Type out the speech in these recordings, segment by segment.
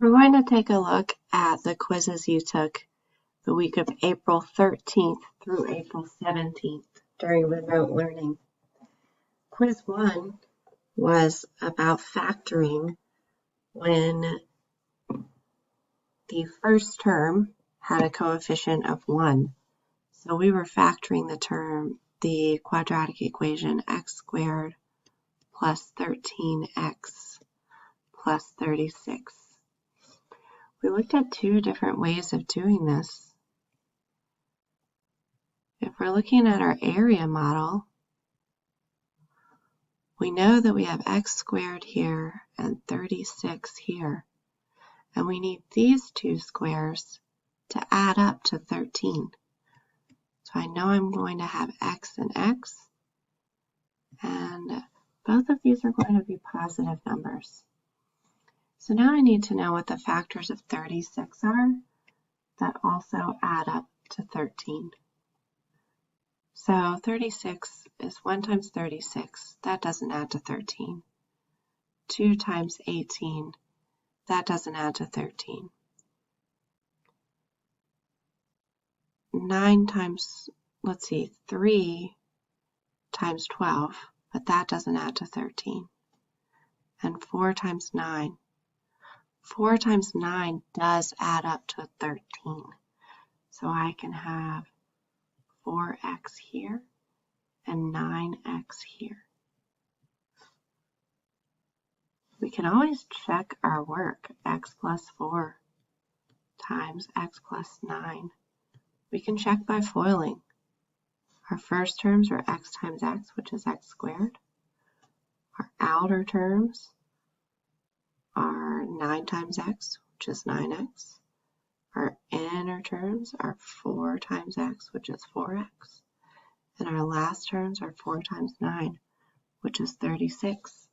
We're going to take a look at the quizzes you took the week of April 13th through April 17th during remote learning. Quiz 1 was about factoring when the first term had a coefficient of 1. So we were factoring the quadratic equation x squared plus 13x plus 36. We looked at two different ways of doing this. If we're looking at our area model, we know that we have x squared here and 36 here, and we need these two squares to add up to 13. So I know I'm going to have x and x, and both of these are going to be positive numbers. So now I need to know what the factors of 36 are that also add up to 13. So 36 is 1 times 36, that doesn't add to 13. 2 times 18, that doesn't add to 13. 3 times 12, but that doesn't add to 13. And 4 times 9. 4 times 9 does add up to 13. So I can have 4x here and 9x here. We can always check our work. X plus 4 times x plus 9. We can check by FOILing. Our first terms are x times x, which is x squared. Our outer terms are 9 times x, which is 9x. Our inner terms are 4 times x, which is 4x. And our last terms are 4 times 9, which is 36.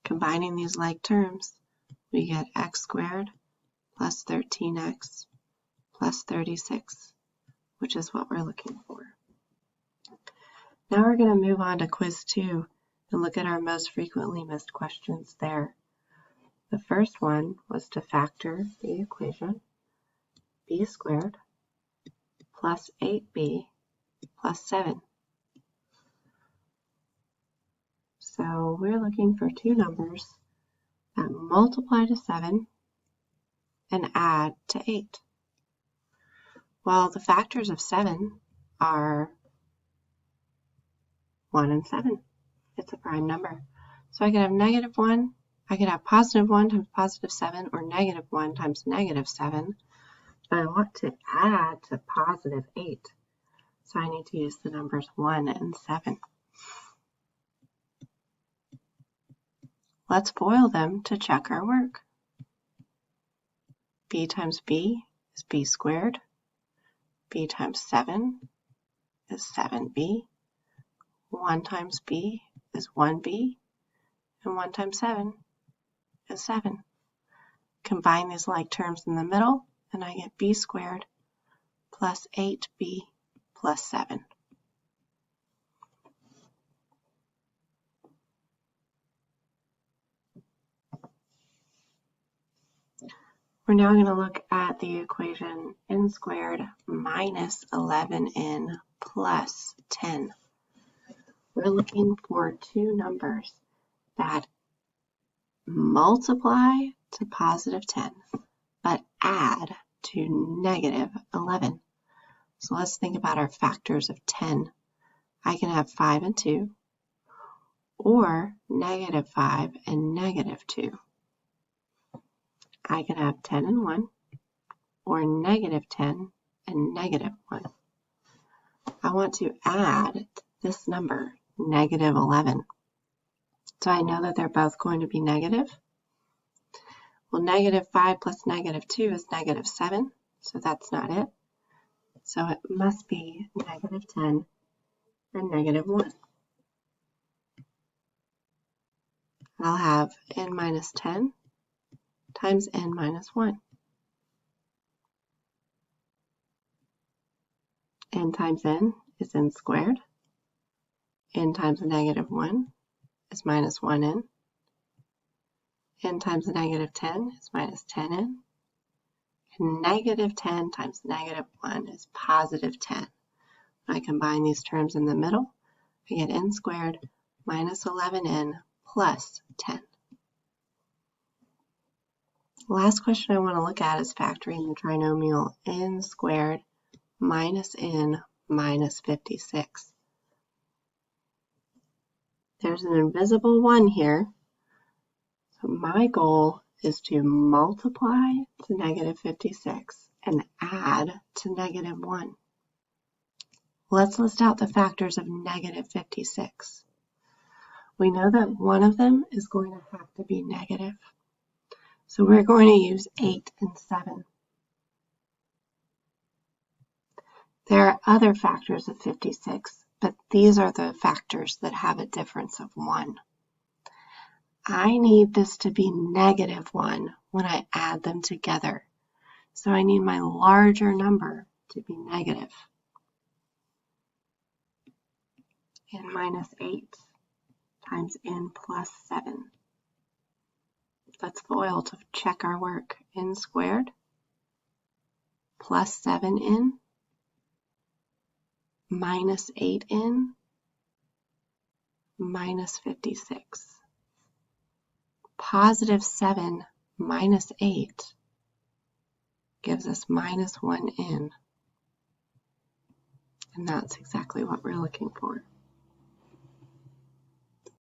Combining these like terms, we get x squared plus 13x plus 36, which is what we're looking for. Now we're going to move on to quiz 2 and look at our most frequently missed questions there. The first one was to factor the equation b squared plus 8b plus 7. So we're looking for two numbers that multiply to 7 and add to 8. Well, the factors of 7 are 1 and 7. It's a prime number. So I could have negative 1, I could have positive 1 times positive 7, or negative 1 times negative 7. But I want to add to positive 8. So I need to use the numbers 1 and 7. Let's FOIL them to check our work. B times b is b squared. B times 7 is 7b. 1 times b is 1b. And 1 times 7 is 7. Combine these like terms in the middle, and I get b squared plus 8b plus 7. We're now going to look at the equation n squared minus 11n plus 10. We're looking for two numbers that multiply to positive 10, but add to negative 11. So let's think about our factors of 10. I can have 5 and 2, or negative 5 and negative 2. I can have 10 and 1, or negative 10 and negative 1. I want to add this number, negative 11. So I know that they're both going to be negative. Well, negative 5 plus negative 2 is negative 7, so that's not it. So it must be negative 10 and negative 1. I'll have n minus 10 times n minus 1. N times n is n squared. N times negative 1 is minus 1n. n times negative 10 is minus 10n. And negative 10 times negative 1 is positive 10. When I combine these terms in the middle, I get n squared minus 11n plus 10. The last question I want to look at is factoring the trinomial n squared minus n minus 56. There's an invisible 1 here, so my goal is to multiply to negative 56 and add to negative 1. Let's list out the factors of negative 56. We know that one of them is going to have to be negative, so we're going to use 8 and 7. There are other factors of 56, but these are the factors that have a difference of 1. I need this to be negative 1 when I add them together, so I need my larger number to be negative. N minus 8 times n plus 7. Let's FOIL to check our work. N squared plus 7n minus 8n minus 56. Positive 7 minus 8 gives us minus 1n. And that's exactly what we're looking for.